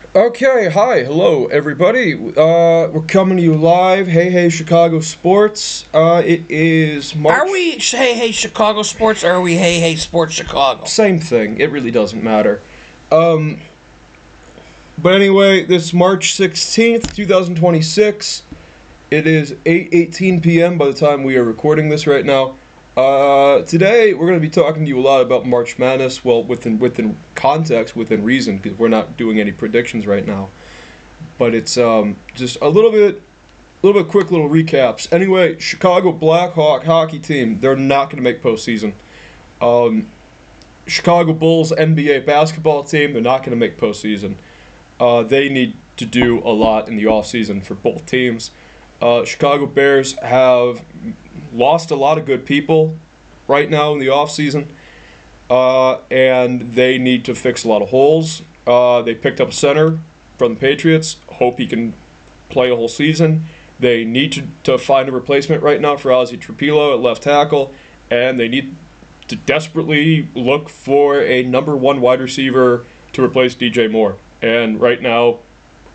Okay, hi, hello, everybody. We're coming to you live. Hey, Chicago Sports. It is Are March. we Hey Chicago Sports or are we Hey Sports Chicago? Same thing. It really doesn't matter. Um, but anyway, this is March 16th, 2026. It is 8:18 p.m. by the time we are recording this right now. Today we're going to be talking to you a lot about March Madness. Well, within context, within reason, because we're not doing any predictions right now. But it's just a little bit quick little recaps. Anyway, Chicago Blackhawk hockey team, they're not going to make postseason. Chicago Bulls NBA basketball team, they're not going to make postseason. They need to do a lot in the offseason for both teams. Chicago Bears have lost a lot of good people right now in the offseason, and they need to fix a lot of holes. They picked up a center from the Patriots. Hope he can play a whole season. They need to find a replacement right now for Ozzy Trapilo at left tackle, and they need to desperately look for a number one wide receiver to replace DJ Moore. And right now,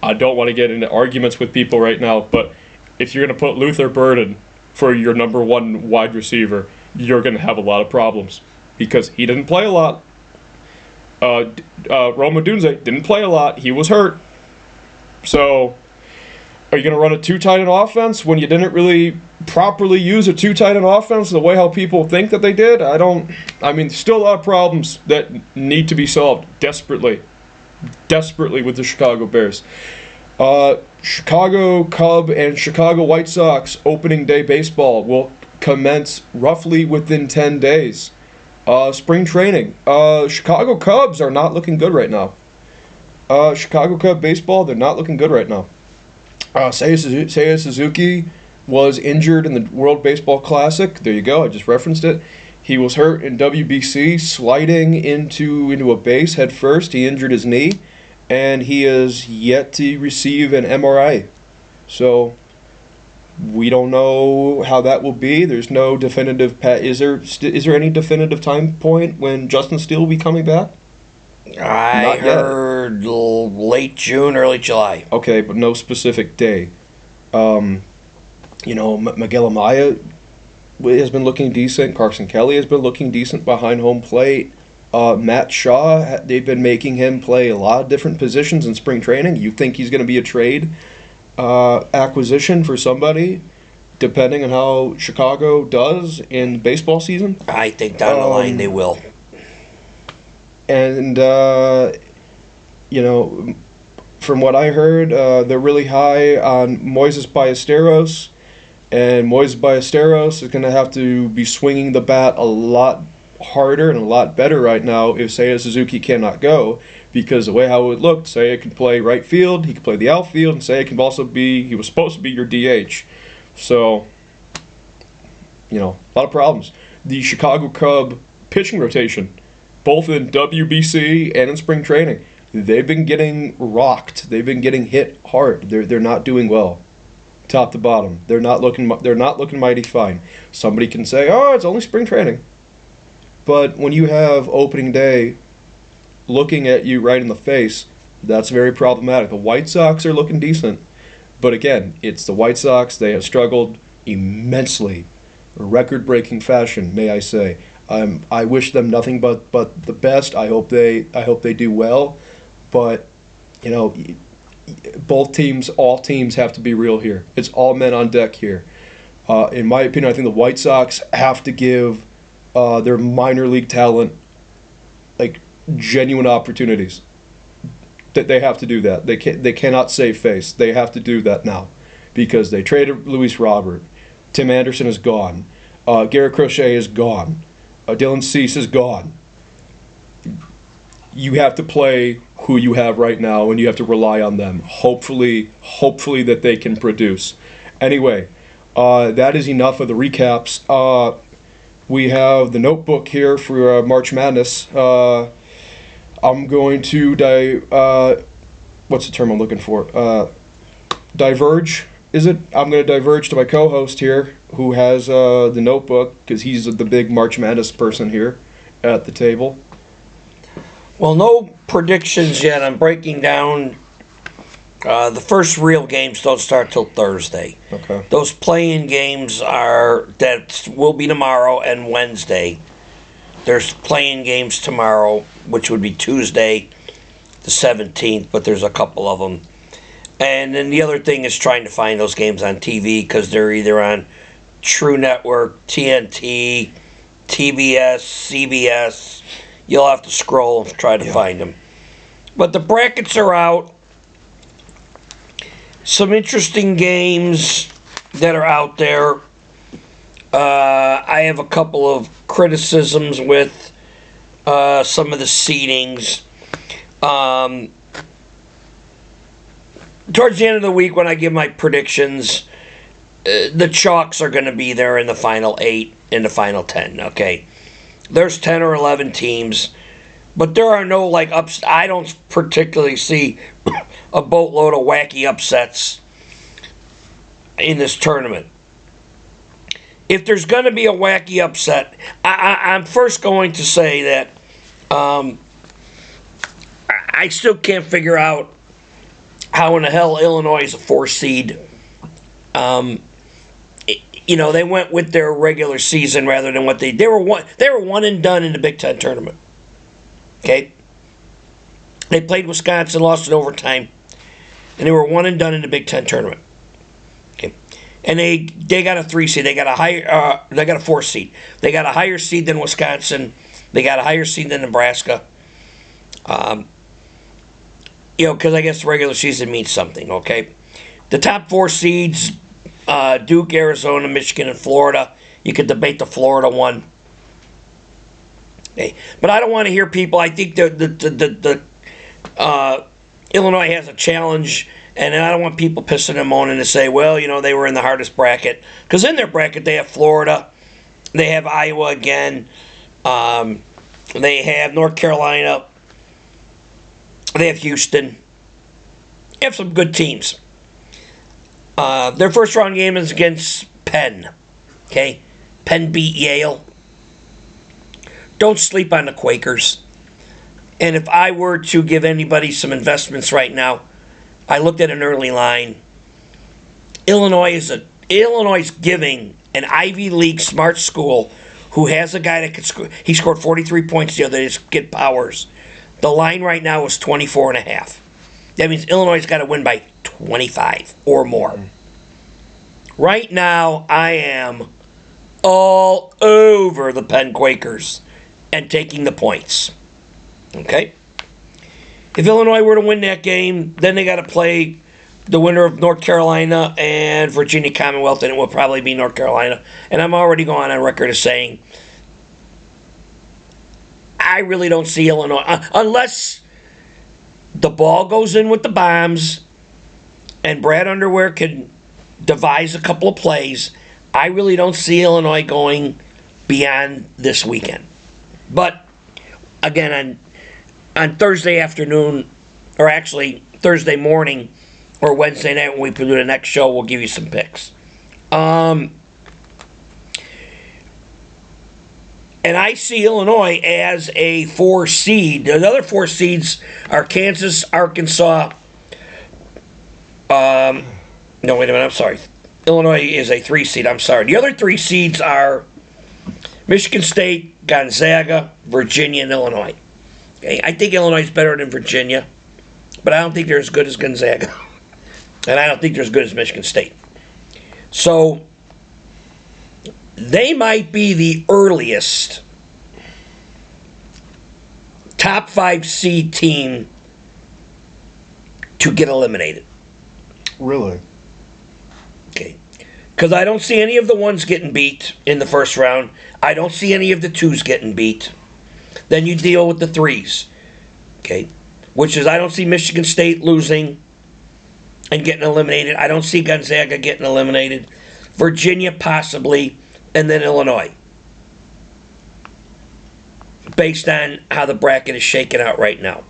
I don't want to get into arguments with people right now, but if you're going to put Luther Burden for your number one wide receiver, you're going to have a lot of problems because he didn't play a lot. Roma Dunze didn't play a lot. He was hurt. So, are you going to run a two tight end offense when you didn't really properly use a two tight end offense the way how people think that they did? Still a lot of problems that need to be solved desperately with the Chicago Bears. Chicago Cub and Chicago White Sox opening day baseball will commence roughly within 10 days. Spring training. Chicago Cubs are not looking good right now. Chicago Cub baseball, they're not looking good right now. Seiya Suzuki was injured in the World Baseball Classic. There you go, I just referenced it. He was hurt in WBC, sliding into a base head first. He injured his knee, and he is yet to receive an MRI. So we don't know how that will be. There's no definitive. Is there any definitive time point when Justin Steele will be coming back? I Not yet. heard late June, early July. Okay, but no specific day. Miguel Amaya has been looking decent. Carson Kelly has been looking decent behind home plate. Matt Shaw, they've been making him play a lot of different positions in spring training. You think he's going to be a trade acquisition for somebody, depending on how Chicago does in baseball season? I think down the line they will. And, from what I heard, they're really high on Moises Ballesteros. And Moises Ballesteros is going to have to be swinging the bat a lot harder and a lot better right now if Seiya Suzuki cannot go, because the way how it looked, Seiya can play right field, he can play the outfield, and Seiya can also he was supposed to be your DH. So, a lot of problems. The Chicago Cub pitching rotation, both in WBC and in spring training, they've been getting rocked. They've been getting hit hard. They're not doing well, top to bottom. They're not looking mighty fine. Somebody can say, "Oh, it's only spring training," but when you have opening day looking at you right in the face, that's very problematic. The White Sox are looking decent, but again, it's the White Sox. They have struggled immensely, record-breaking fashion, may I say. I wish them nothing but the best. I hope they do well, but all teams have to be real here. It's all men on deck here. In my opinion, I think the White Sox have to give their minor league talent like genuine opportunities. That they have to do that. They cannot save face. They have to do that now, because they traded Luis Robert. Tim Anderson is gone. Garrett Crochet is gone. Dylan Cease is gone. You have to play who you have right now, and you have to rely on them. Hopefully that they can produce. Anyway, that is enough of the recaps. We have the notebook here for March Madness. I'm going to what's the term I'm looking for? Diverge. Is it? I'm going to diverge to my co-host here, who has the notebook, because he's the big March Madness person here at the table. Well, no predictions yet. I'm breaking down The first real games don't start till Thursday. Okay. Those play-in games that will be tomorrow and Wednesday. There's play-in games tomorrow, which would be Tuesday, the 17th, but there's a couple of them. And then the other thing is trying to find those games on TV because they're either on True Network, TNT, TBS, CBS. You'll have to scroll and try to find them. But the brackets are out. Some interesting games that are out there. I have a couple of criticisms with some of the seedings. Towards the end of the week, when I give my predictions, the chalks are going to be there in the final 8, in the final 10. Okay, there's 10 or 11 teams, but there are no ups. I don't particularly see a boatload of wacky upsets in this tournament. If there's going to be a wacky upset, I'm first going to say that I still can't figure out how in the hell Illinois is a 4 seed. They went with their regular season rather than what they were one and done in the Big Ten tournament. Okay, they played Wisconsin, lost in overtime, and they were one and done in the Big Ten tournament. Okay, and they got a 3 seed. They got a 4 seed. They got a higher seed than Wisconsin. They got a higher seed than Nebraska. Because I guess the regular season means something. Okay, the top 4 seeds: Duke, Arizona, Michigan, and Florida. You could debate the Florida one. Okay. But I don't want to hear people. I think the Illinois has a challenge, and I don't want people pissing and moaning to say, well, they were in the hardest bracket. Because in their bracket, they have Florida, they have Iowa again, they have North Carolina, they have Houston. They have some good teams. Their first round game is against Penn. Okay? Penn beat Yale. Don't sleep on the Quakers. And if I were to give anybody some investments right now, I looked at an early line. Illinois is giving an Ivy League smart school who has a guy that could score. He scored 43 points the other day. Get Powers. The line right now is 24.5. That means Illinois has got to win by 25 or more. Right now, I am all over the Penn Quakers and taking the points. Okay? If Illinois were to win that game, then they got to play the winner of North Carolina and Virginia Commonwealth, and it will probably be North Carolina. And I'm already going on record as saying I really don't see Illinois, unless the ball goes in with the bombs and Brad Underwear can devise a couple of plays. I really don't see Illinois going beyond this weekend. But again, on Thursday afternoon, or actually Thursday morning or Wednesday night when we do the next show, we'll give you some picks. And I see Illinois as a 4 seed. The other 4 seeds are Kansas, Arkansas. No, wait a minute. I'm sorry. Illinois is a 3 seed. I'm sorry. The other 3 seeds are Michigan State, Gonzaga, Virginia, and Illinois. Okay? I think Illinois is better than Virginia, but I don't think they're as good as Gonzaga. And I don't think they're as good as Michigan State. So they might be the earliest top 5 seed team to get eliminated. Really? Okay. Because I don't see any of the ones getting beat in the first round. I don't see any of the 2s getting beat. Then you deal with the 3s. Okay. Which is, I don't see Michigan State losing and getting eliminated. I don't see Gonzaga getting eliminated. Virginia possibly. And then Illinois. Based on how the bracket is shaking out right now.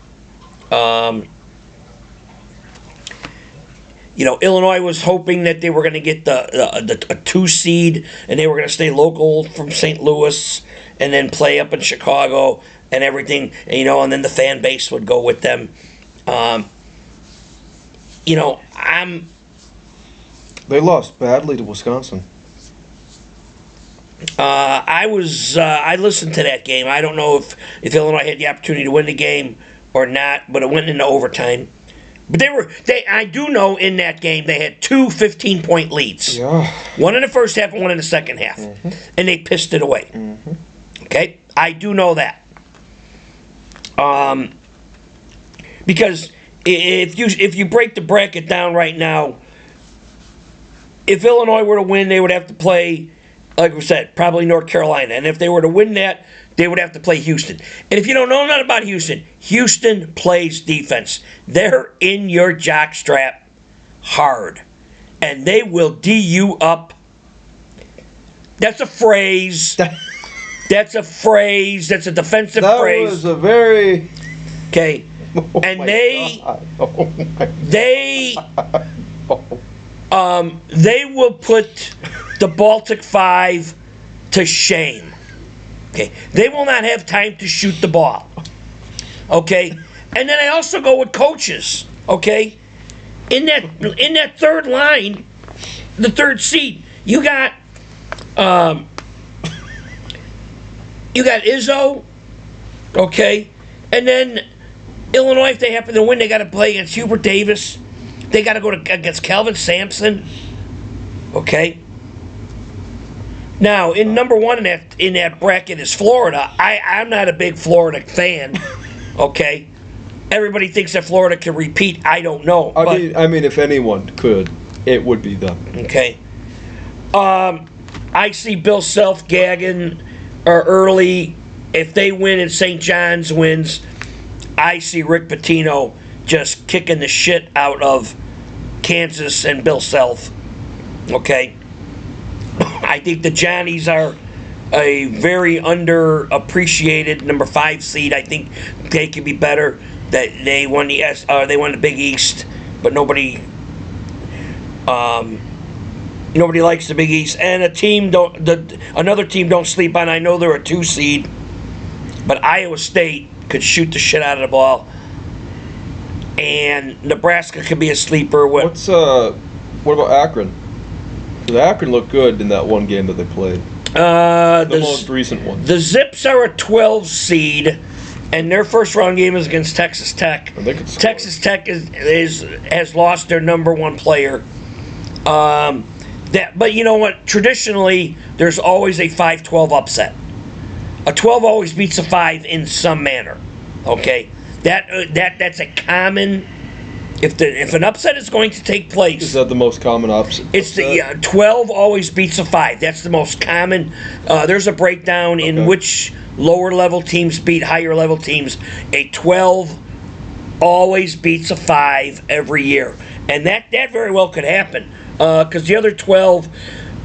Illinois was hoping that they were going to get a 2 seed and they were going to stay local from St. Louis and then play up in Chicago and everything, and then the fan base would go with them. They lost badly to Wisconsin. I listened to that game. I don't know if Illinois had the opportunity to win the game or not, but it went into overtime. But I do know in that game they had two 15-point leads. Yeah. One in the first half and one in the second half. Mm-hmm. And they pissed it away. Mm-hmm. Okay? I do know that. Because if you break the bracket down right now, if Illinois were to win, they would have to play, like we said, probably North Carolina. And if they were to win that, they would have to play Houston. And if you don't know nothing about Houston, Houston plays defense. They're in your jockstrap hard. And they will D you up. That's a phrase. That's a phrase. That's a defensive phrase. That was a very... Okay. Oh and my they... God. Oh my They... God. They will put the Baltic Five to shame. Okay, they will not have time to shoot the ball. Okay, and then I also go with coaches. Okay, in that third line, the third seed, you got Izzo. Okay, and then Illinois, if they happen to win, they got to play against Hubert Davis. They got to go against Calvin Sampson. Okay. Now, in number one in that bracket is Florida. I'm not a big Florida fan. Okay. Everybody thinks that Florida can repeat. I don't know. I mean, if anyone could, it would be them. Okay. I see Bill Self gagging early. If they win and St. John's wins, I see Rick Pitino just kicking the shit out of Kansas and Bill Self. Okay? I think the Johnnies are a very underappreciated number 5 seed. I think they could be better. That they won the Big East, but nobody likes the Big East. And another team don't sleep on. I know they're a 2 seed, but Iowa State could shoot the shit out of the ball. And Nebraska could be a sleeper. What about Akron? Because Akron looked good in that one game that they played. The most recent one. The Zips are a 12 seed, and their first round game is against Texas Tech. Texas Tech has lost their number 1 player. But you know what? Traditionally, there's always a 5-12 upset. A 12 always beats a 5 in some manner. Okay. That's a common. If an upset is going to take place, is that the most common upset? It's the 12 always beats a 5. That's the most common. There's a breakdown in which lower level teams beat higher level teams. A 12 always beats a 5 every year, and that very well could happen because the other 12,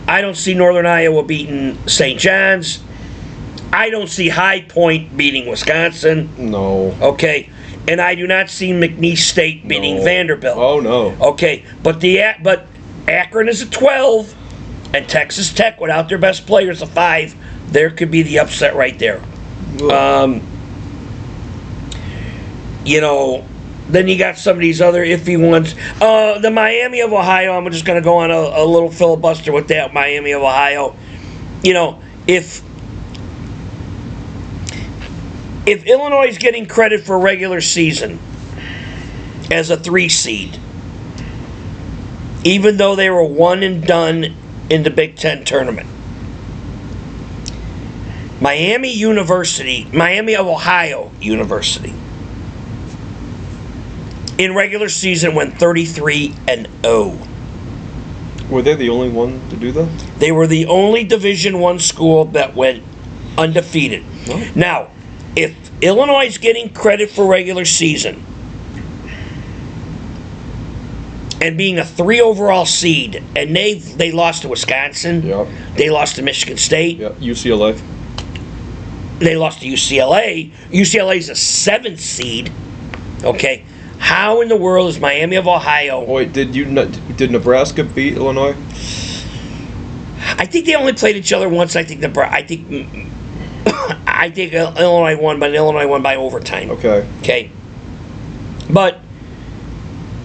I don't see Northern Iowa beating St. John's. I don't see High Point beating Wisconsin. No. Okay. And I do not see McNeese State beating Vanderbilt. Oh, no. Okay. But Akron is a 12, and Texas Tech, without their best players, a 5. There could be the upset right there. Then you got some of these other iffy ones. The Miami of Ohio, I'm just going to go on a little filibuster with that. Miami of Ohio. If Illinois is getting credit for regular season as a 3 seed, even though they were one and done in the Big Ten tournament, Miami of Ohio University, in regular season went 33-0. Were they the only one to do that? They were the only Division I school that went undefeated. Oh. Now, if Illinois is getting credit for regular season and being a 3 overall seed, and they lost to Wisconsin, they lost to Michigan State, UCLA, they lost to UCLA. UCLA's a 7th seed. Okay, how in the world is Miami of Ohio? Wait, did Nebraska beat Illinois? I think they only played each other once. I think Illinois won, but Illinois won by overtime. Okay. Okay. But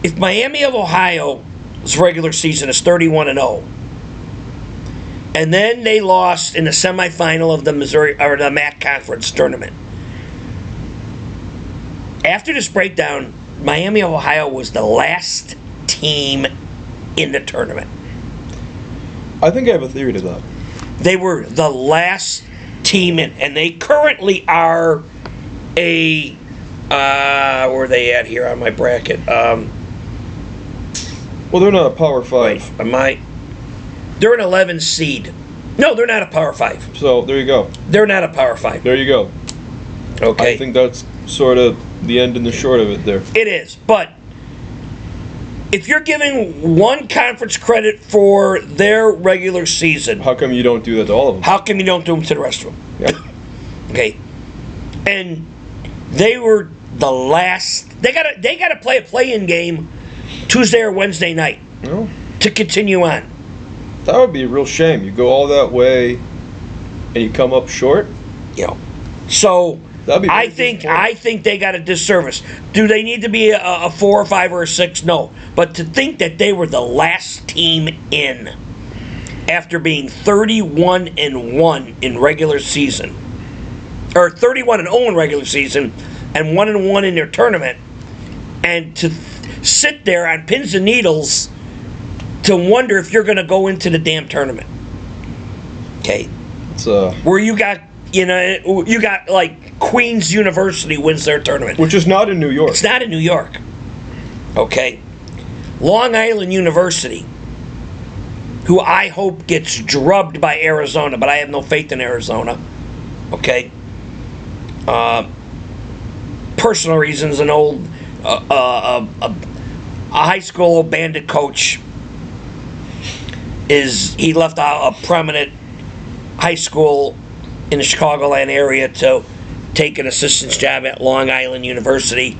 if Miami of Ohio's regular season is 31-0, and then they lost in the semifinal of the Missouri or the MAC conference tournament. After this breakdown, Miami of Ohio was the last team in the tournament. I think I have a theory to that. They were the last team in, and they currently are a where are they at here on my bracket? Well, they're not a Power 5. They're an 11 seed. No, they're not a Power 5. So, there you go. They're not a Power 5. There you go. Okay. I think that's sort of the end and the short of it there. It is, but if you're giving one conference credit for their regular season, How come you don't do that to all of them? how come you don't do them to the rest of them? Yeah. Okay. And they were the last. They gotta play a play-in game Tuesday or Wednesday night Well, to continue on. that would be a real shame. You go all that way and you come up short. You know. So That'd be I very think disappointing. they got a disservice. Do they need to be a 4 or 5 or a 6? No. But to think that they were the last team in after being 31-1 in regular season, or 31-0 in regular season, and 1-1 in their tournament, and to sit there on pins and needles to wonder if you're going to go into the damn tournament. Okay. It's Where you got like Queen's University wins their tournament. which is not in New York. It's not in New York. Okay. Long Island University, who I hope gets drubbed by Arizona, but I have no faith in Arizona. Okay. Personal reasons, an old a high school bandit coach he left a prominent high school in the Chicagoland area to take an assistant's job at Long Island University,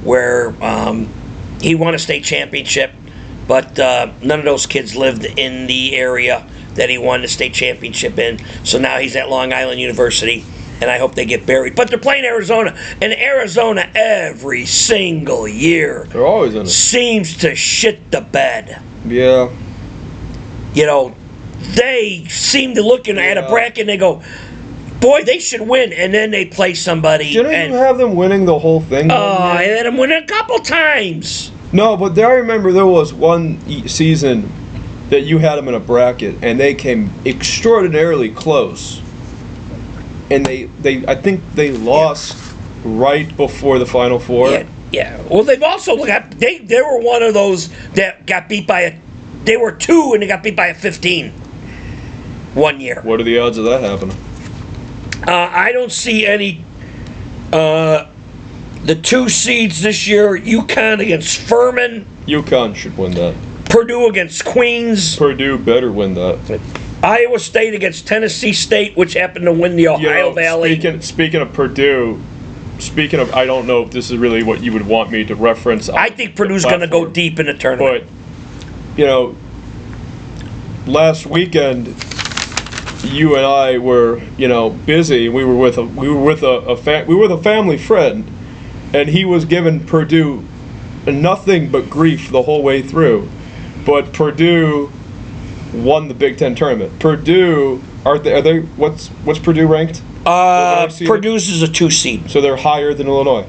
where he won a state championship, but none of those kids lived in the area that he won the state championship in. So now he's at Long Island University, and I hope they get buried. But they're playing Arizona, and Arizona every single year They're always in it. seems to shit the bed. Yeah. You know, they seem to look at a Yeah. bracket and they go, boy, they should win. And then they play somebody. Didn't and, you have them winning the whole thing? I had them win a couple times. No, but I remember there was one season that you had them in a bracket, and they came extraordinarily close. And I think they lost right before the Final Four. Yeah. Well, they've also got, they were one of those that got beat by they were 2 and they got beat by a 15 one year. What are the odds of that happening? I don't see any. The 2 seeds this year: UConn against Furman, UConn should win that. Purdue against Queens, Purdue better win that. Iowa State against Tennessee State, which happened to win the Ohio Valley. Speaking of Purdue, I don't know if this is really what you would want me to reference. I think Purdue's going to go deep in the tournament. But last weekend, you and I were, busy. We were with a family friend, and he was giving Purdue nothing but grief the whole way through. But Purdue won the Big Ten tournament. Purdue are they what's Purdue ranked? Purdue's is a 2 seed. So they're higher than Illinois.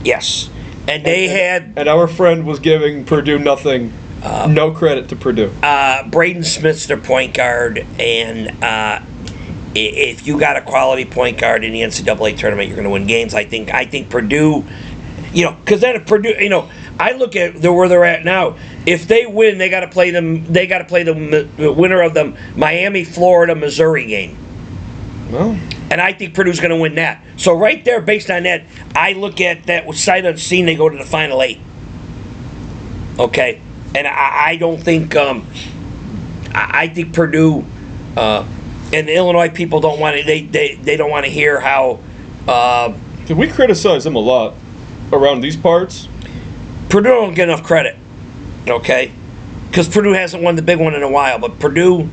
Yes, and they had And our friend was giving Purdue nothing. No credit to Purdue. Braden Smith's their point guard, and if you got a quality point guard in the NCAA tournament, you're going to win games. I think Purdue, because then if Purdue, I look at where they're at now. If they win, they got to play them. They got to play the winner of the Miami, Florida, Missouri game. Well, And I think Purdue's going to win that. So right there, based on that, I look at that with sight unseen. They go to the Final 8. Okay. And I don't think I think Purdue and the Illinois people don't want to. They don't want to hear how. we criticize them a lot around these parts. Purdue don't get enough credit. Okay, because Purdue hasn't won the big one in a while. But Purdue,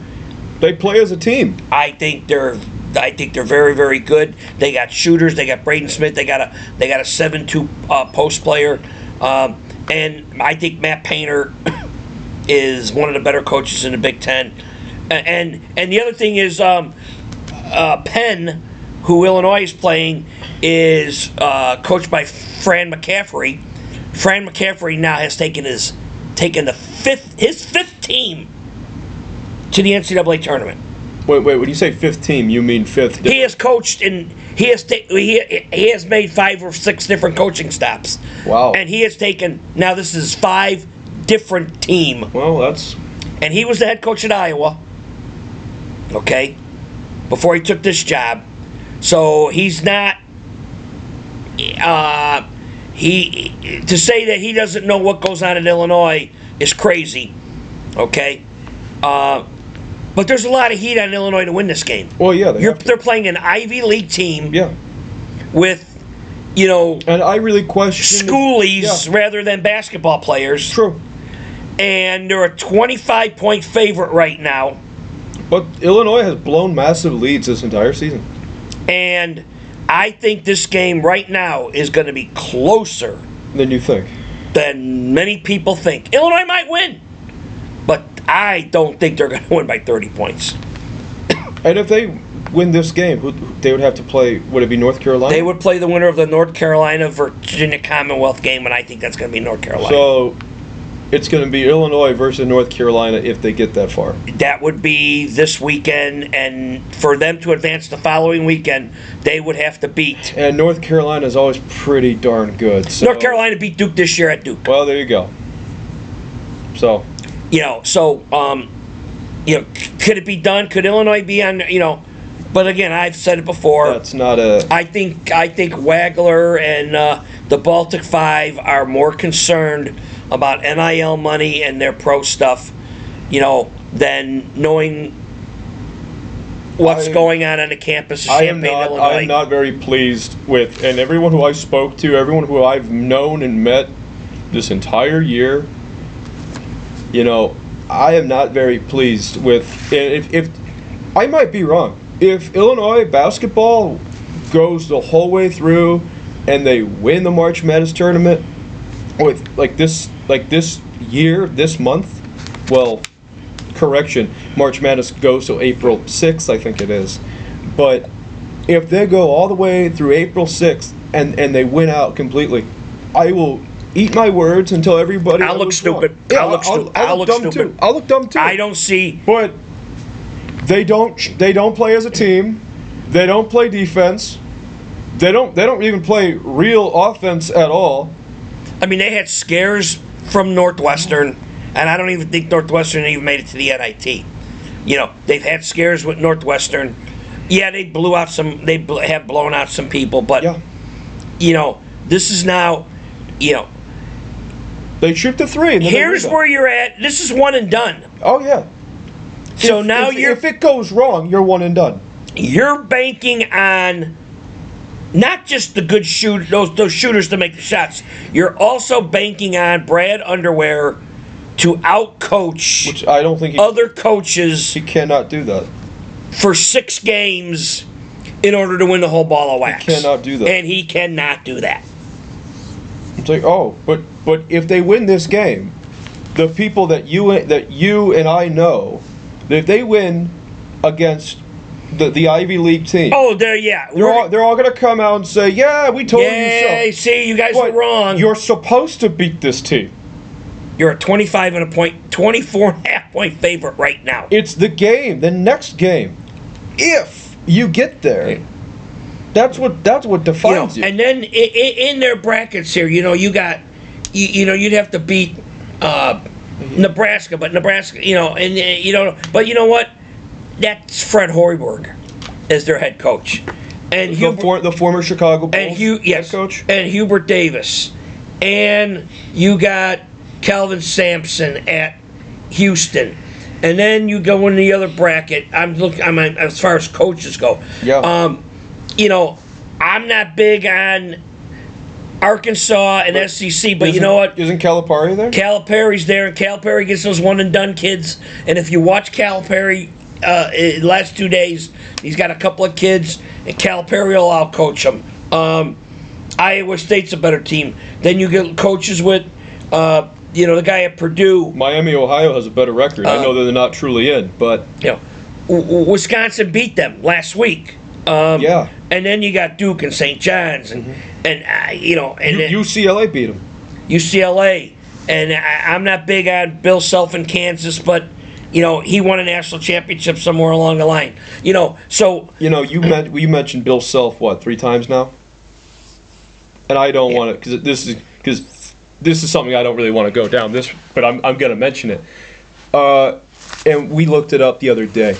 They play as a team. I think they're very, very good. They got shooters. They got Braden Smith. They got a 7-2 post player. And I think Matt Painter is one of the better coaches in the Big Ten. And the other thing is Penn, who Illinois is playing, is coached by Fran McCaffrey. Fran McCaffrey now has taken his fifth team to the NCAA tournament. Wait, when you say fifth team, you mean fifth? He has coached and he has made 5 or 6 different coaching stops. Wow. And he has taken, now this is 5 different team. Well, that's... And he was the head coach at Iowa. Okay? Before he took this job. So he's not to say that he doesn't know what goes on in Illinois is crazy. Okay? But there's a lot of heat on Illinois to win this game. Well, yeah, they're playing an Ivy League team. Yeah. With, and I really question schoolies rather than basketball players. True. And they're a 25-point favorite right now. But Illinois has blown massive leads this entire season. And I think this game right now is going to be closer than you think. Than many people think. Illinois might win, but I don't think they're going to win by 30 points. And if they win this game, they would have to play, would it be North Carolina? They would play the winner of the North Carolina-Virginia Commonwealth game, and I think that's going to be North Carolina. So it's going to be Illinois versus North Carolina if they get that far. That would be this weekend, and for them to advance the following weekend, they would have to beat. And North Carolina is always pretty darn good. So. North Carolina beat Duke this year at Duke. Well, there you go. So. Could it be done? Could Illinois be on? But again, I've said it before. That's not a. I think Wagler and the Baltic Five are more concerned about NIL money and their pro stuff, than knowing what's going on the campus of Champaign, Illinois. I am not very pleased with, and everyone who I spoke to, everyone who I've known and met this entire year, I am not very pleased with. If I might be wrong, if Illinois basketball goes the whole way through and they win the March Madness tournament with this year, this month, well, correction, March Madness goes till April 6th, I think it is. But if they go all the way through April 6th and they win out completely, I will eat my words until everybody. I'll look stupid. Yeah, I'll look stupid. I'll look dumb too. I'll look dumb too. I don't see. But they don't play as a team. They don't play defense. They don't even play real offense at all. I mean, they had scares from Northwestern, and I don't even think Northwestern even made it to the NIT. They've had scares with Northwestern. Yeah, they blew out some. They have blown out some people, but this is now. They shoot the three. And here's where you're at. This is one and done. Oh yeah. So if it goes wrong, you're one and done. You're banking on not just the good those shooters to make the shots. You're also banking on Brad Underwear to outcoach, which I don't think other coaches. He cannot do that for 6 games in order to win the whole ball of wax. He cannot do that, and he cannot do that. It's like, but if they win this game, the people that you and I know, that if they win against the Ivy League team, they're all going to come out and say, yeah, we told you so. Yeah, see, you guys were wrong. You're supposed to beat this team. You're a 24.5 point favorite right now. It's the next game. If you get there. That's what defines you. And then in their brackets here, you'd have to beat Nebraska, but Nebraska, but you know what? That's Fred Hoiberg as their head coach, and the former Chicago Bulls head coach, and Hubert Davis, and you got Calvin Sampson at Houston. And then you go in the other bracket. I'm as far as coaches go. Yeah. I'm not big on Arkansas and SEC, but you know what? Isn't Calipari there? Calipari's there, and Calipari gets those one-and-done kids. And if you watch Calipari the last 2 days, he's got a couple of kids, and Calipari will outcoach them. Iowa State's a better team. Then you get coaches with The guy at Purdue. Miami, Ohio has a better record. I know that they're not truly in, but Wisconsin beat them last week. yeah. And then you got Duke and St. John's, and UCLA beat them. UCLA. And I'm not big on Bill Self in Kansas, but he won a national championship somewhere along the line. So you mentioned Bill Self 3 times now, and I don't want to because this is something I don't really want to go down this, but I'm going to mention it. And we looked it up the other day.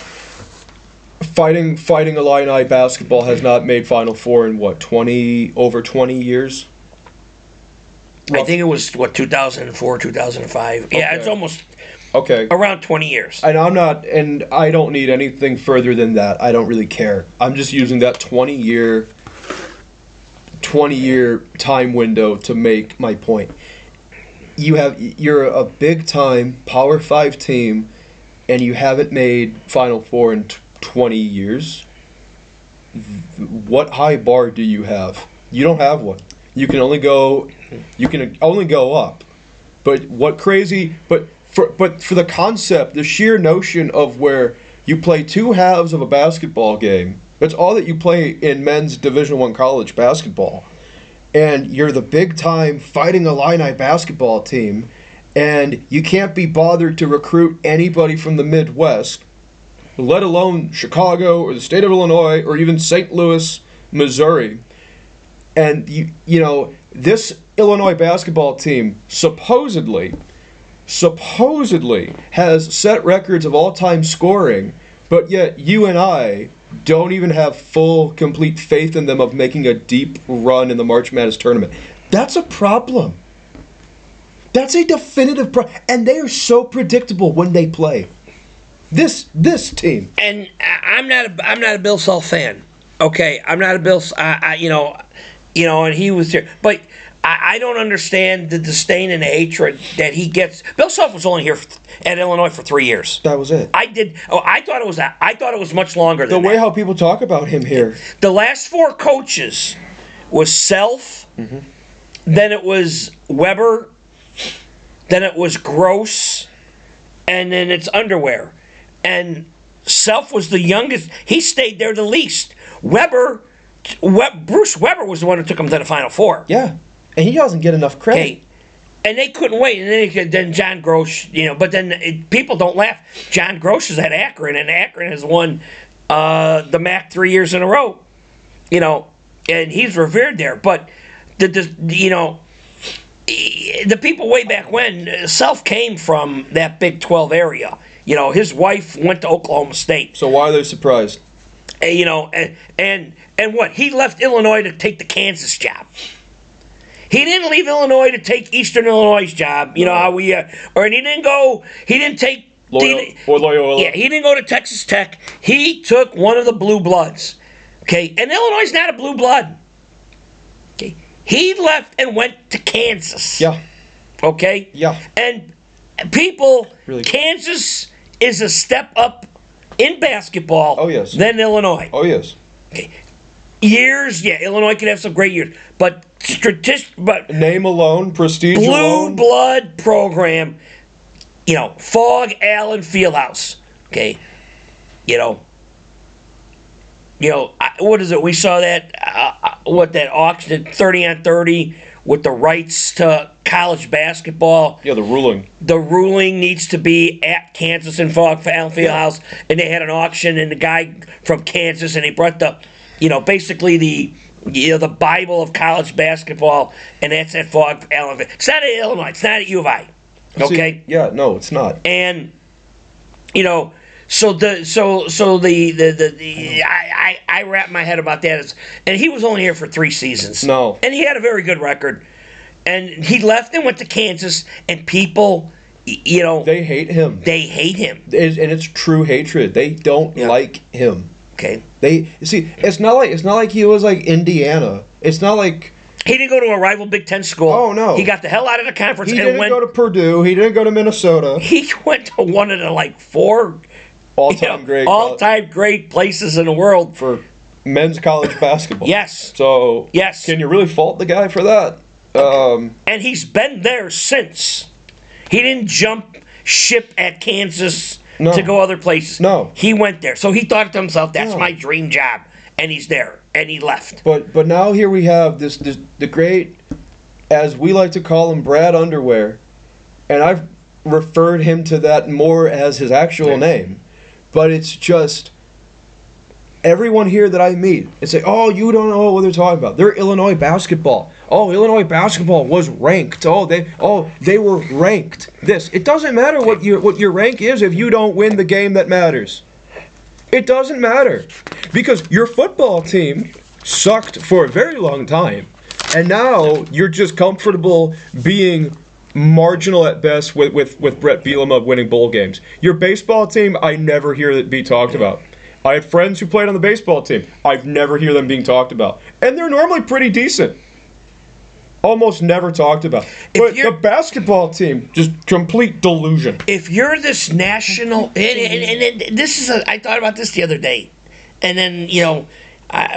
Fighting Illini basketball has not made Final Four in over 20 years. I think it was 2004, 2005. Okay. Yeah, it's almost around 20 years. And I don't need anything further than that. I don't really care. I'm just using that 20-year time window to make my point. You're a big time Power 5 team, and you haven't made Final Four in 20 years. What high bar do you have? You don't have one. You can only go up. But for the concept, the sheer notion of where you play 2 halves of a basketball game, that's all that you play in men's Division I college basketball. And you're the big time Fighting Illini basketball team, and you can't be bothered to recruit anybody from the Midwest, let alone Chicago or the state of Illinois or even St. Louis, Missouri. And this Illinois basketball team supposedly has set records of all-time scoring, but yet you and I don't even have full, complete faith in them of making a deep run in the March Madness tournament. That's a problem. That's a definitive problem. And they are so predictable when they play. This team. And I'm not a Bill Self fan. Okay, I'm not a Bill. And he was there, but I don't understand the disdain and the hatred that he gets. Bill Self was only here at Illinois for 3 years. That was it. I thought it was that. I thought it was much longer than that. The way how people talk about him here. The last 4 coaches was Self, then it was Weber, then it was Gross, and then it's Underwear. And Self was the youngest. He stayed there the least. Bruce Weber was the one who took him to the Final Four. Yeah, and he doesn't get enough credit. Okay. And they couldn't wait. And then John Gross, but then people don't laugh. John Gross is at Akron, and Akron has won the MAC 3 years in a row. And he's revered there. But the people way back when, Self came from that Big 12 area. His wife went to Oklahoma State. So why are they surprised? And what? He left Illinois to take the Kansas job. He didn't leave Illinois to take Eastern Illinois' job. How we or he didn't go. He didn't take Loyola. Yeah, he didn't go to Texas Tech. He took one of the blue bloods. Okay, and Illinois is not a blue blood. Okay, he left and went to Kansas. Yeah. Okay. Yeah. And people, really? Kansas is a step up in basketball. Oh, yes. Than Illinois. Oh, yes. Okay. Years, Illinois can have some great years, but name alone, prestige blue alone. Blue blood program. Fogg, Allen, Fieldhouse. Okay. What is it? We saw that that auction at 30 on 30 with the rights to college basketball. Yeah, the ruling. The ruling needs to be at Kansas and Fogg for Allen Fieldhouse, and they had an auction, and the guy from Kansas, and he brought the, basically the Bible of college basketball, and that's at Fogg for Allen. It's not at Illinois. It's not at U of I. Okay. See, yeah, no, it's not. And I wrap my head about that. And he was only here for 3 seasons. No. And he had a very good record. And he left and went to Kansas, and people, they hate him. They hate him. And it's true hatred. They don't like him. Okay. It's not like he was like Indiana. It's not like he didn't go to a rival Big Ten school. Oh, no. He got the hell out of the conference. He didn't go to Purdue. He didn't go to Minnesota. He went to one of the 4 all-time great places in the world for men's college basketball. Yes. So yes. Can you really fault the guy for that? And he's been there since. He didn't jump ship at Kansas to go other places. No. He went there. So he thought to himself, that's my dream job. And he's there. And he left. But now here we have the great, as we like to call him, Brad Underwear. And I've referred him to that more as his actual name. But it's just everyone here that I meet and say, oh, you don't know what they're talking about. They're Illinois basketball. Oh, Illinois basketball was ranked. They were ranked. It doesn't matter what your rank is if you don't win the game that matters. It doesn't matter. Because your football team sucked for a very long time. And now you're just comfortable being marginal at best with Brett Bielema winning bowl games. Your baseball team, I never hear it be talked about. I have friends who played on the baseball team. I've never hear them being talked about. And they're normally pretty decent. Almost never talked about. But the basketball team, just complete delusion. If you're this national, and this is I thought about this the other day, and then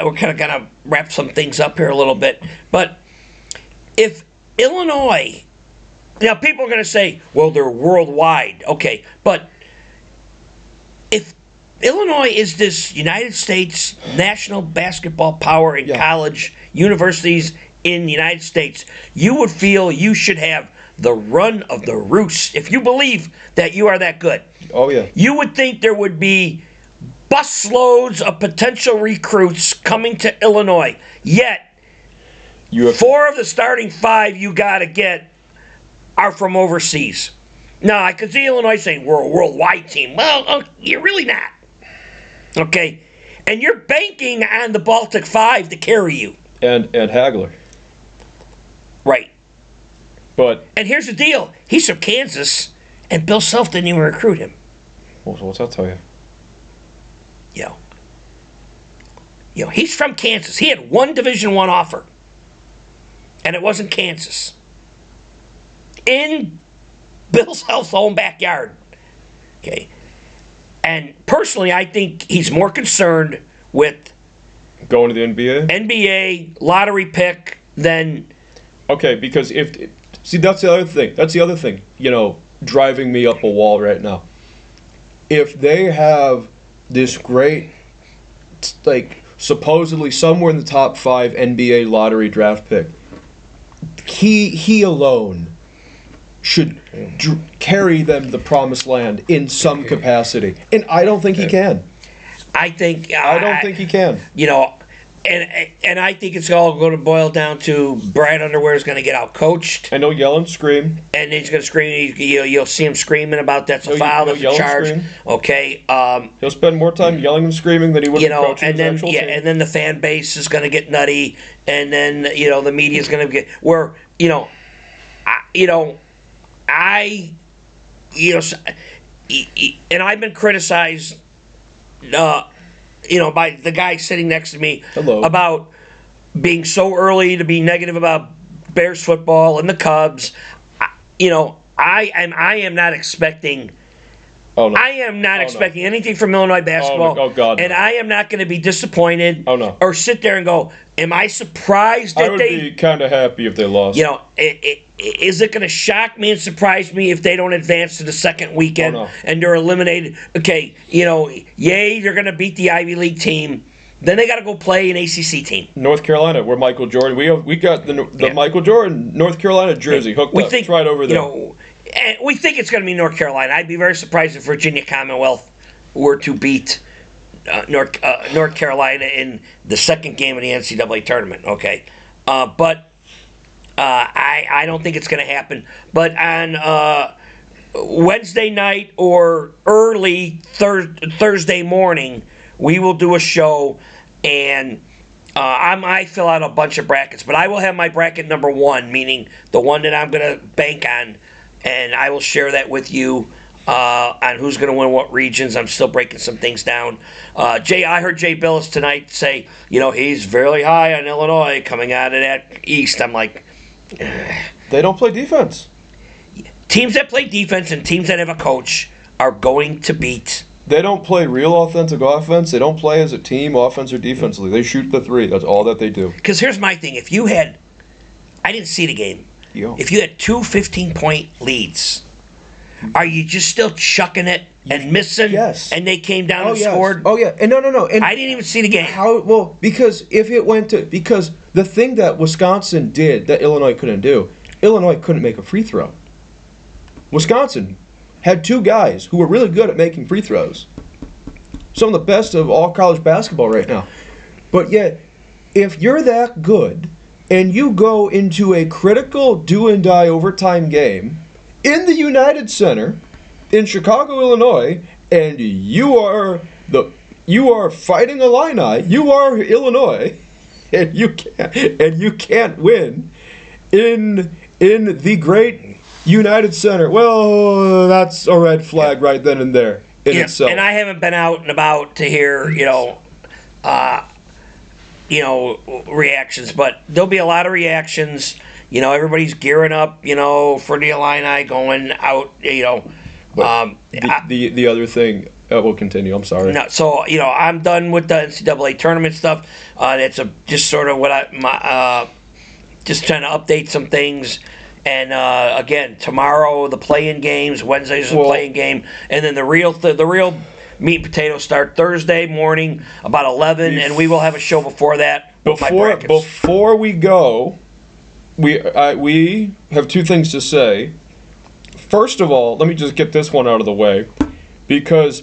we're kind of gonna wrap some things up here a little bit. But if Illinois, now people are gonna say, well, they're worldwide, okay, but if Illinois is this United States national basketball power in college, universities in the United States, you would feel you should have the run of the roost if you believe that you are that good. Oh, yeah. You would think there would be busloads of potential recruits coming to Illinois. Yet, 4 of the starting 5 you got to get are from overseas. Now, I could see Illinois saying, we're a worldwide team. Well, you're really not. Okay? And you're banking on the Baltic 5 to carry you. And Hagler. Right. And here's the deal. He's from Kansas, and Bill Self didn't even recruit him. What's that tell you? He's from Kansas. He had one Division I offer, and it wasn't Kansas. In Bill Self's own backyard. Okay. And personally, I think he's more concerned with going to the NBA? NBA lottery pick than... Okay, because that's the other thing. That's the other thing, driving me up a wall right now. If they have this great, supposedly somewhere in the top 5 NBA lottery draft pick, he alone should carry them to the promised land in some capacity. And I don't think he can. I don't think he can. And I think it's all going to boil down to Brad Underwear is going to get out coached. And he'll yell and scream. And he's going to scream. You'll see him screaming about that's a foul, that's a charge. Okay. He'll spend more time yelling and screaming than he would coaching and then team. And then the fan base is going to get nutty, and then the media is going to get and I've been criticized. By the guy sitting next to me about being so early to be negative about Bears football and the Cubs. I am not expecting. Oh, no. I am not expecting anything from Illinois basketball. Oh, God. No. And I am not going to be disappointed. Oh, no. Or sit there and go, am I surprised that I would be kind of happy if they lost. Is it going to shock me and surprise me if they don't advance to the second weekend and they're eliminated? Okay, they're going to beat the Ivy League team. Then they got to go play an ACC team. North Carolina, where Michael Jordan. We got the Michael Jordan North Carolina jersey hooked up. It's right over there. And we think it's going to be North Carolina. I'd be very surprised if Virginia Commonwealth were to beat North Carolina in the second game of the NCAA tournament. Okay, but I don't think it's going to happen. But on Wednesday night or early Thursday morning, we will do a show, and I fill out a bunch of brackets. But I will have my bracket number 1, meaning the one that I'm going to bank on. And I will share that with you on who's going to win what regions. I'm still breaking some things down. I heard Jay Billis tonight say, he's very high on Illinois coming out of that East. I'm like... They don't play defense. Teams that play defense and teams that have a coach are going to beat... They don't play real authentic offense. They don't play as a team, offense or defensively. They shoot the 3. That's all that they do. Because here's my thing. If you had I didn't see the game. Yo. If you had two 15-point leads, are you just still chucking it and missing? Yes. And they came down and yes. scored? Oh, yeah. And no. And I didn't even see the game. Because because the thing that Wisconsin did that Illinois couldn't do, Illinois couldn't make a free throw. Wisconsin had two guys who were really good at making free throws. Some of the best of all college basketball right now. But yet, if you're that good and you go into a critical do-and-die overtime game in the United Center in Chicago, Illinois, and you are fighting Illini, you are Illinois, and you can't win in the great United Center. Well, that's a red flag right then and there in itself. And I haven't been out and about to hear, reactions, but there'll be a lot of reactions. Everybody's gearing up, for the Illini going out, But the other thing, we'll continue. I'm sorry. No, so I'm done with the NCAA tournament stuff. It's just sort of what just trying to update some things. And again, tomorrow the play-in games, Wednesday's the play-in game, and then the real meat and potatoes start Thursday morning about 11, and we will have a show before that. Before we go, we have two things to say. First of all, let me just get this one out of the way, because,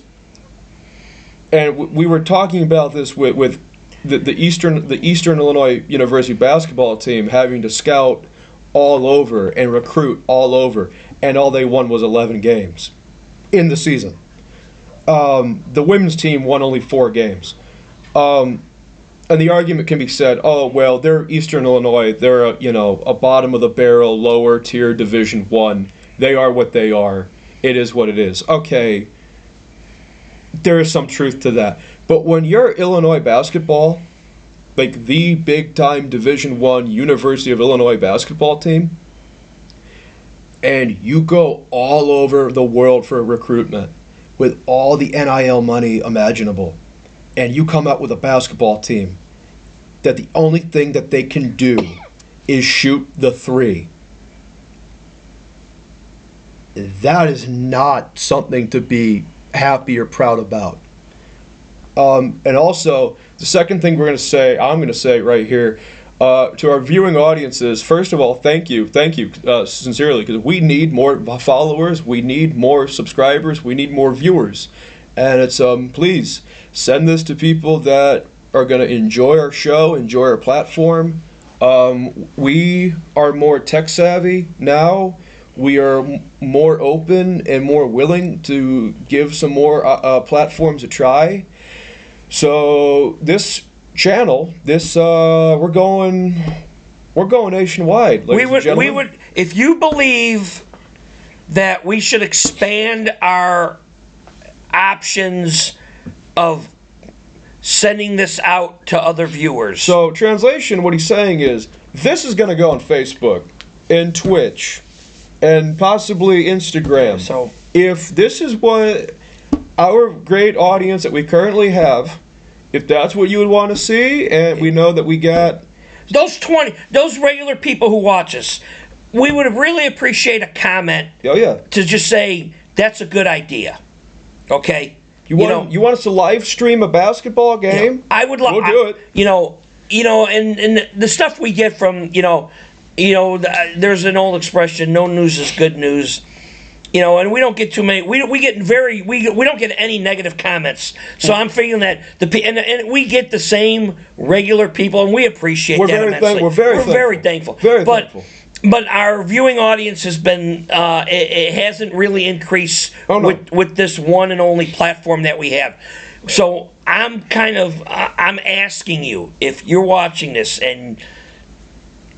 and we were talking about this with the Eastern Illinois University basketball team having to scout all over and recruit all over, and all they won was 11 games in the season. The women's team won only 4 games. And the argument can be said, oh, well, they're Eastern Illinois. They're a bottom of the barrel, lower tier Division I. They are what they are. It is what it is. Okay, there is some truth to that. But when you're Illinois basketball, like the big-time Division I University of Illinois basketball team, and you go all over the world for recruitment with all the NIL money imaginable, and you come out with a basketball team that the only thing that they can do is shoot the three, that is not something to be happy or proud about. And also, the second thing I'm going to say right here, to our viewing audiences, first of all, thank you, sincerely, because we need more followers, we need more subscribers, we need more viewers. And it's, please, send this to people that are going to enjoy our show, enjoy our platform. We are more tech savvy now. We are more open and more willing to give some more platforms a try. So this channel, we're going nationwide, ladies and gentlemen. We would, if you believe that we should expand our options of sending this out to other viewers. So translation, what he's saying is, this is going to go on Facebook and Twitch and possibly Instagram. So if this is what our great audience that we currently have, if that's what you would want to see, and we know that we got those regular people who watch us, we would really appreciate a comment. Oh yeah. To just say that's a good idea. Okay. You want us to live stream a basketball game? I would love. We'll do it. And the stuff we get from there's an old expression: no news is good news. And we don't get too many. We don't get any negative comments. So I'm feeling that and we get the same regular people, and we appreciate that immensely. We're very thankful. Very thankful. But our viewing audience has been it hasn't really increased with this one and only platform that we have. So I'm asking you, if you're watching this, and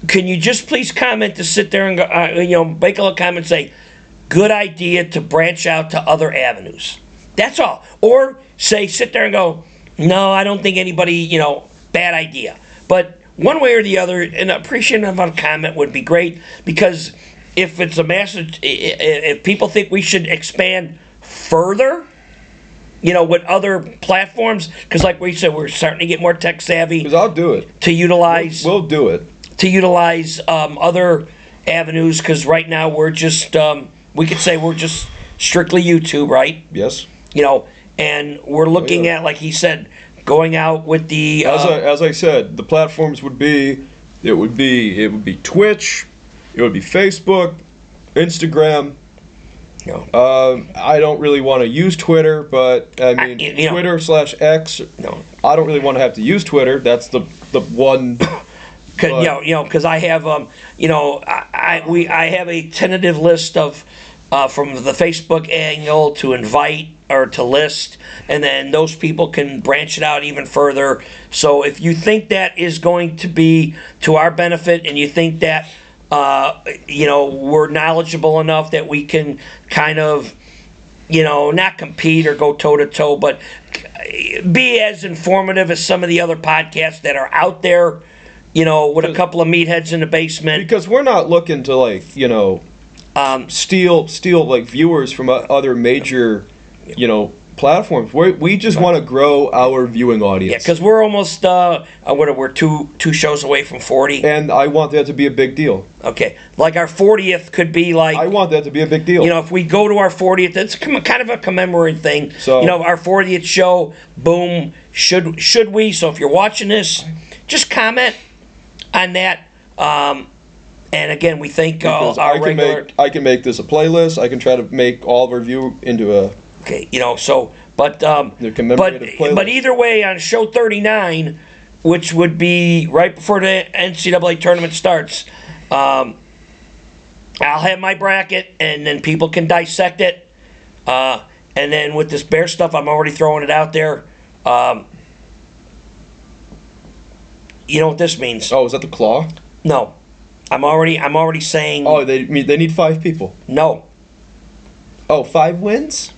can you just please comment to sit there and go, make a little comment and say, good idea to branch out to other avenues. That's all. Or sit there and go, no, I don't think anybody, bad idea. But one way or the other, an appreciative of a comment would be great, because if it's a message, if people think we should expand further, with other platforms, because like we said, we're starting to get more tech savvy. Because I'll do it. To utilize. We'll do it. to utilize other avenues, because right now we're just we could say we're just strictly YouTube, right? Yes. And we're looking at, like he said, going out with the as I said, the platforms would be Twitch, it would be Facebook, Instagram. I don't really want to use Twitter, but I mean Twitter/X. No, I don't really want to have to use Twitter. That's the one. Because I have I have a tentative list of from the Facebook angle to invite or to list, and then those people can branch it out even further. So if you think that is going to be to our benefit, and you think that we're knowledgeable enough that we can kind of not compete or go toe to toe, but be as informative as some of the other podcasts that are out there, with a couple of meatheads in the basement. Because we're not looking to steal like viewers from other major platforms. We just want to grow our viewing audience. Yeah, because we're almost we're two shows away from 40, and I want that to be a big deal. Okay, like our 40th could be like. I want that to be a big deal. If we go to our 40th, it's kind of a commemorating thing. So our 40th show, boom. Should we? So if you're watching this, just comment on that. And again, we thank our regular. I can make this a playlist. I can try to make all of our view into a. Okay, but either way, on show 39, which would be right before the NCAA tournament starts, I'll have my bracket, and then people can dissect it. And then with this bear stuff, I'm already throwing it out there. You know what this means? Oh, is that the claw? No, I'm already saying. Oh, they need 5 people. No. Oh, 5 wins.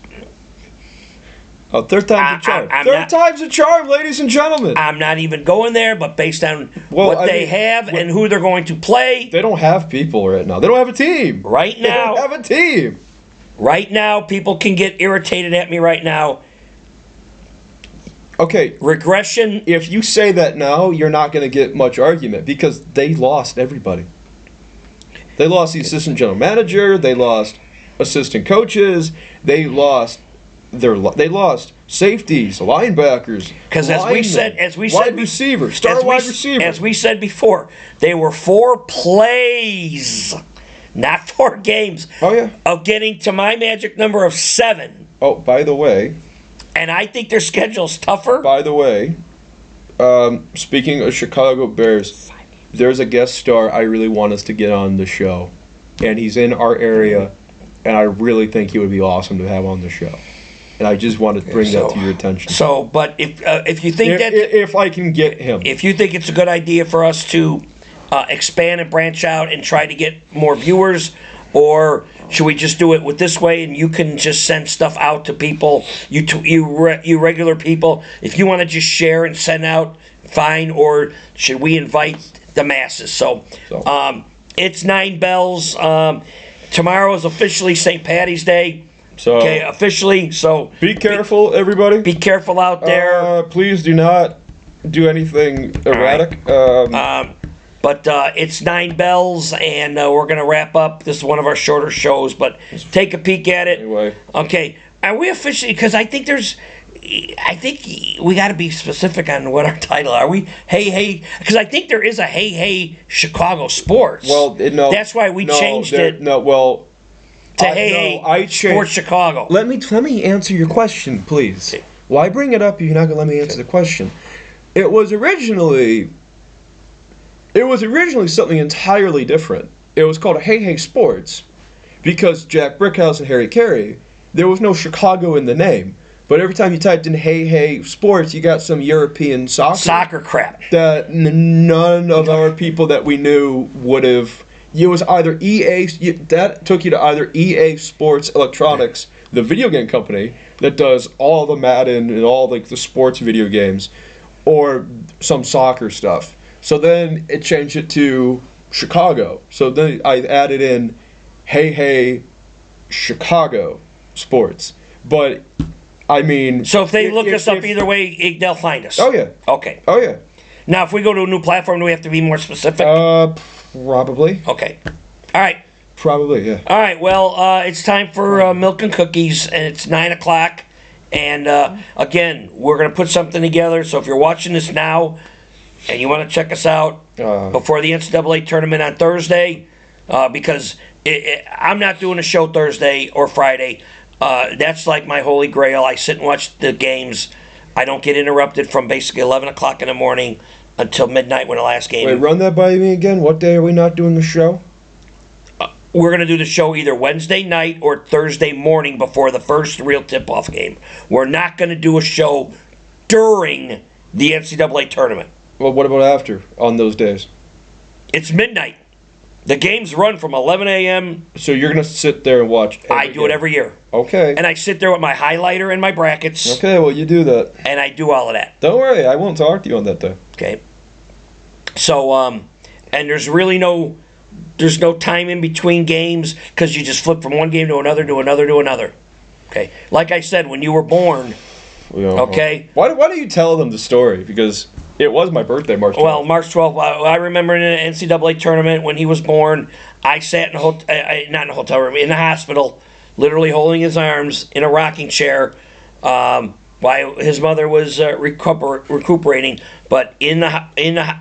Oh, third time's a charm. Third time's a charm, ladies and gentlemen. I'm not even going there, but based on they have and who they're going to play. They don't have people right now. They don't have a team. Right now. They don't have a team. Right now, people can get irritated at me right now. Okay. Regression. If you say that now, you're not going to get much argument because they lost everybody. They lost the assistant general manager. They lost assistant coaches. They lost safeties, linebackers, because as we said wide receiver, wide receiver. As we said before, they were 4 plays, not 4 games. Oh yeah. Of getting to my magic number of 7. Oh, by the way. And I think their schedule's tougher. By the way, speaking of Chicago Bears, there's a guest star I really want us to get on the show, and he's in our area, and I really think he would be awesome to have on the show. And I just want to bring that to your attention. So, but if you think if I can get him, if you think it's a good idea for us to expand and branch out and try to get more viewers, or should we just do it with this way and you can just send stuff out to people, you regular people? If you want to just share and send out, fine. Or should we invite the masses? So. It's 9 bells. Tomorrow is officially St. Patty's Day. So officially. So be careful, everybody. Be careful out there. Please do not do anything erratic. Right. But it's 9 bells, and we're gonna wrap up. This is one of our shorter shows, but take a peek at it. Anyway. Okay. Are we officially? Because I think we got to be specific on what our title are. We hey, because I think there is a hey Chicago sports. Well, no. That's why we changed it. No, well. To hey Sports Chicago. Let me answer your question, please. Why bring it up if you're not gonna let me answer the question? It was originally something entirely different. It was called Hey Sports because Jack Brickhouse and Harry Carey. There was no Chicago in the name. But every time you typed in Hey Sports, you got some European soccer crap that none of our people that we knew would have. It was either EA, that took you to either EA Sports Electronics, the video game company that does all the Madden and all like the sports video games, or some soccer stuff. So then it changed it to Chicago. So then I added in Hey Chicago Sports. But I mean, so if they look us up either way, they'll find us. Oh yeah. Okay. Oh yeah. Now, if we go to a new platform, do we have to be more specific? Probably. Okay. All right. Probably, yeah. All right. Well, it's time for Milk and Cookies, and it's 9 o'clock. And again, we're going to put something together. So if you're watching this now and you want to check us out before the NCAA tournament on Thursday, because I'm not doing a show Thursday or Friday. That's like my holy grail. I sit and watch the games. I don't get interrupted from basically 11 o'clock in the morning until midnight when the last game. Wait, run that by me again. What day are we not doing the show? We're going to do the show either Wednesday night or Thursday morning before the first real tip-off game. We're not going to do a show during the NCAA tournament. Well, what about after on those days? It's midnight. The games run from 11 a.m. So you're going to sit there and watch I do it every year. Okay. And I sit there with my highlighter and my brackets. Okay, well, you do that. And I do all of that. Don't worry, I won't talk to you on that day. Okay. So, and there's really no time in between games because you just flip from one game to another, to another, to another. Okay. Like I said, when you were born, okay. Why don't you tell them the story? Because it was my birthday, March 12th. Well, March 12th, I remember in an NCAA tournament when he was born, I sat in not in a hotel room, in the hospital, literally holding his arms in a rocking chair while his mother was recuperating. But in the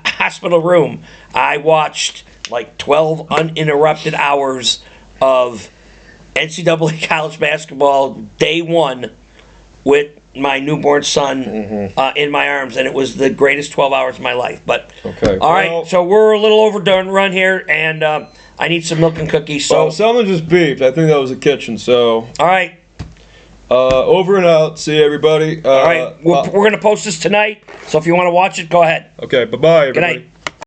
hospital room, I watched like 12 uninterrupted hours of NCAA college basketball day one with my newborn son in my arms, and it was the greatest 12 hours of my life. But okay, all right, so we're a little overdone run here, and I need some milk and cookies. So someone just beeped. I think that was the kitchen. So all right, over and out. See you, everybody. All right, we're going to post this tonight, so if you want to watch it, go ahead. Okay, bye-bye, everybody. Good night.